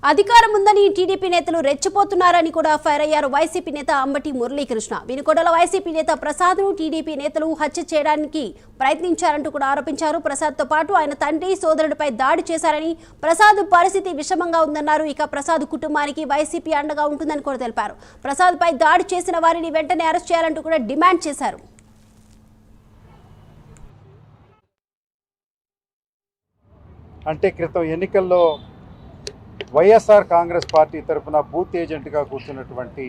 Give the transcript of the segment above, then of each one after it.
అధికారం ఉందని టీడీపీ నేతలు రెచ్చిపోతున్నారని కూడా ఫైర్ అయ్యారు వైసీపీ నేత అంబటి మురళీకృష్ణ. వినుకొండల వైసీపీ నేత ప్రసాద్ ను టీడీపీ నేతలు హత్య చేయడానికి ప్రయత్నించారంటూ కూడా ఆరోపించారు. ప్రసాద్ తో పాటు ఆయన తండ్రి సోదరుడిపై దాడి చేశారని, ప్రసాద్ పరిస్థితి విషమంగా ఉందన్నారు. ఇక ప్రసాద్ కుటుంబానికి వైసీపీ అండగా ఉంటుందని కూడా తెలిపారు. ప్రసాద్ పై దాడి చేసిన వారిని వెంటనే అరెస్ట్ చేయాలంటూ కూడా డిమాండ్ చేశారు. అంటే క్రితం ఎన్నికల్లో వైఎస్ఆర్ కాంగ్రెస్ పార్టీ తరఫున బూత్ ఏజెంట్గా కూర్చున్నటువంటి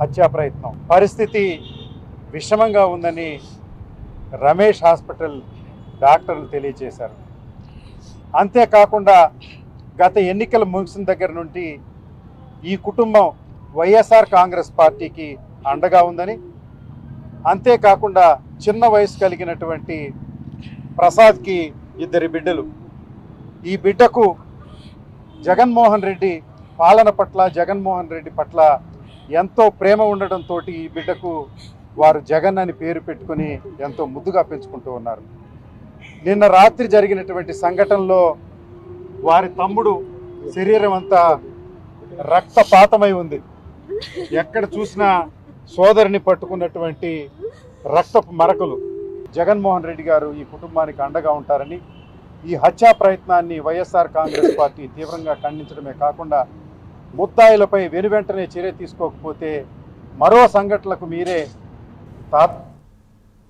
హత్యా ప్రయత్నం, పరిస్థితి విషమంగా ఉందని రమేష్ హాస్పిటల్ డాక్టర్లు తెలియజేశారు. అంతేకాకుండా గత ఎన్నికలు ముగిసిన దగ్గర నుండి ఈ కుటుంబం వైఎస్ఆర్ కాంగ్రెస్ పార్టీకి అండగా ఉందని, అంతేకాకుండా చిన్న వయసు కలిగినటువంటి ప్రసాద్కి 2 బిడ్డలు. ఈ బిడ్డకు జగన్మోహన్ రెడ్డి పాలన పట్ల, జగన్మోహన్ రెడ్డి పట్ల ఎంతో ప్రేమ ఉండడంతో ఈ బిడ్డకు వారు జగన్ అని పేరు పెట్టుకుని ఎంతో ముద్దుగా పెంచుకుంటూ ఉన్నారు. నిన్న రాత్రి జరిగినటువంటి సంఘటనలో వారి తమ్ముడు శరీరం అంతా రక్తపాతమై ఉంది. ఎక్కడ చూసినా సోదరిని పట్టుకున్నటువంటి రక్తపు మరకలు. జగన్మోహన్ రెడ్డి గారు ఈ కుటుంబానికి అండగా ఉంటారని, ఈ హత్యా ప్రయత్నాన్ని వైఎస్ఆర్ కాంగ్రెస్ పార్టీ తీవ్రంగా ఖండించడమే కాకుండా ముద్దాయిలపై వెనువెంటనే చర్య తీసుకోకపోతే మరో సంఘటనలకు మీరే